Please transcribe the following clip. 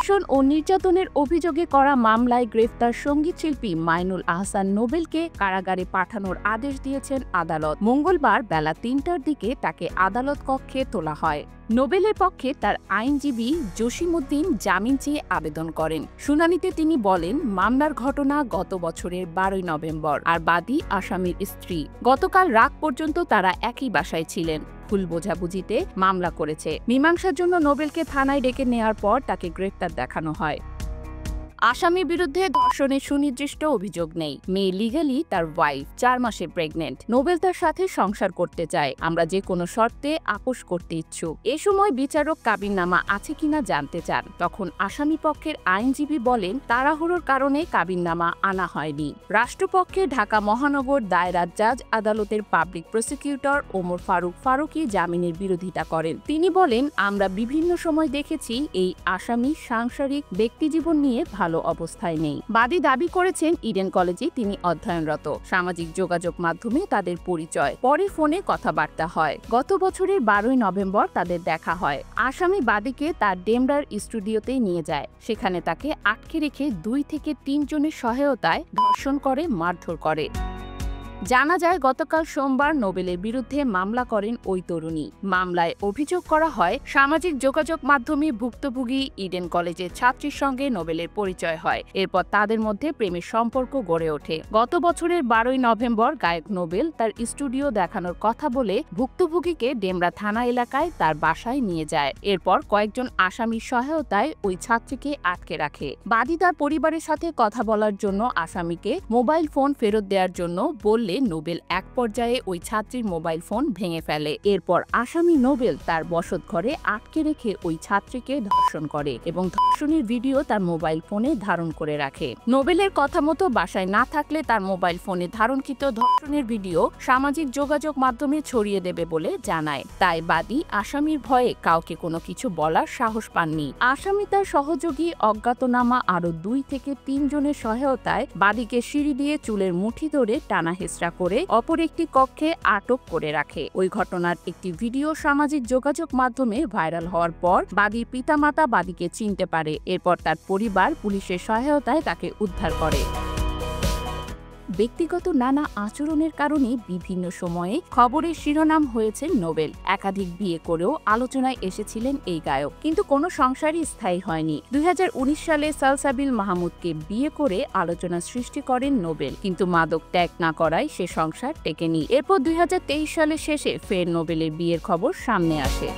ধর্ষণ ও নির্যাতনের অভিযোগে করা মামলায় গ্রেফতার সঙ্গীতশিল্পী মাইনুল আহসান নোবেলকে কারাগারে পাঠানোর আদেশ দিয়েছেন আদালত। মঙ্গলবার বেলা ৩টার দিকে তাকে আদালত কক্ষে তোলা হয়। নোবেলের পক্ষে তার আইনজীবী জসিমউদ্দিন জামিন চেয়ে আবেদন করেন। শুনানিতে তিনি বলেন, মামলার ঘটনা গত বছরের ১২ নভেম্বর, আর বাদী আসামির স্ত্রী। গতকাল রাত পর্যন্ত তারা একই বাসায় ছিলেন। ভুল বোঝাবুঝিতে মামলা করেছে। মীমাংসার জন্য নোবেলকে থানায় ডেকে নেওয়ার পর তাকে গ্রেফতার দেখানো হয়। আসামির বিরুদ্ধে ধর্ষণের সুনির্দিষ্ট অভিযোগ নেই। মেয়ে লিগালি তার ওয়াইফ, ৪ মাসে প্রেগনেন্ট। নোবেল তার সাথে সংসার করতে চায়। আমরা যে কোনো শর্তে আপোষ করতে ইচ্ছুক। এ সময় বিচারক কাবিননামা আছে কিনা জানতে চান। তখন আসামি পক্ষের আইনজীবী বলেন, তাড়াহুড়োর কারণে কাবিননামা আনা হয়নি। রাষ্ট্রপক্ষে ঢাকা মহানগর দায়রা জাজ আদালতের পাবলিক প্রসিকিউটর ওমর ফারুকী জামিনের বিরোধিতা করেন। তিনি বলেন, আমরা বিভিন্ন সময় দেখেছি এই আসামি সাংসারিক ব্যক্তিজীবন নিয়ে ভালো অবস্থায় নেই। বাদী দাবি করেছেন, ইডেন কলেজে তিনি অধ্যয়নরত। সামাজিক যোগাযোগ মাধ্যমে তাদের পরিচয়, পরে ফোনে কথাবার্তা হয়। গত বছরের ১২ নভেম্বর তাদের দেখা হয়। আসামি বাদীকে তার ডেমরার স্টুডিওতে নিয়ে যায়। সেখানে তাকে আটকে রেখে ২ থেকে ৩ জনের সহায়তায় ধর্ষণ করে, মারধর করে। জানা যায়, গতকাল সোমবার নোবেলের বিরুদ্ধে মামলা করেন ওই তরুণী। মামলায় অভিযোগ করা হয়, সামাজিক যোগাযোগ মাধ্যমে ভুক্তভোগী ইডেন কলেজের ছাত্রীর সঙ্গে নোবেলের পরিচয় হয়। এরপর তাদের মধ্যে প্রেমের সম্পর্ক গড়ে ওঠে। গত বছরের ১২ নভেম্বর গায়ক নোবেল তার স্টুডিও দেখানোর কথা বলে ভুক্তভোগীকে ডেমরা থানা এলাকায় তার বাসায় নিয়ে যায়। এরপর কয়েকজন আসামির সহায়তায় ওই ছাত্রীকে আটকে রাখে। বাদী তার পরিবারের সাথে কথা বলার জন্য আসামিকে মোবাইল ফোন ফেরত দেওয়ার জন্য বললে নোবেল এক পর্যায়ে ওই ছাত্রীর মোবাইল ফোন ভেঙে ফেলে। এরপর আসামি নোবেল তার বসতঘরে আটকে রেখে ওই ছাত্রীকে ধর্ষণ করে এবং ধর্ষণের ভিডিও তার মোবাইল ফোনে ধারণ করে রাখে। নোবেলের কথা মতো বাসায় না থাকলে তার মোবাইল ফোনে ধারণকৃত ধর্ষণের ভিডিও সামাজিক যোগাযোগ মাধ্যমে ছড়িয়ে দেবে বলে জানায়। তাই বাদী আসামির ভয়ে কাউকে কোনো কিছু বলার সাহস পাননি। আসামি তার সহযোগী অজ্ঞাতনামা আরো ২ থেকে ৩ জনের সহায়তায় বাদীকে সিঁড়ি দিয়ে চুলের মুঠি ধরে টানা হেঁচড়া করে অপর একটি কক্ষে আটক করে রাখে। ওই ঘটনার একটি ভিডিও সামাজিক যোগাযোগ মাধ্যমে ভাইরাল হওয়ার পর বাদীর পিতামাতা বাদীকে চিনতে পারে। এরপর তার পরিবার পুলিশের সহায়তায় তাকে উদ্ধার করে। ব্যক্তিগত নানা আচরণের কারণে বিভিন্ন সময়ে খবরের শিরোনাম হয়েছে নোবেল। একাধিক বিয়ে করেও আলোচনায় এসেছিলেন এই গায়ক, কিন্তু কোনো সংসারই স্থায়ী হয়নি। ২০১৯ সালে সালসাবিল মাহমুদকে বিয়ে করে আলোচনা সৃষ্টি করেন নোবেল, কিন্তু মাদক ত্যাগ না করায় সে সংসার টেকেনি। এরপর ২০২৩ সালের শেষে ফের নোবেলের বিয়ের খবর সামনে আসে।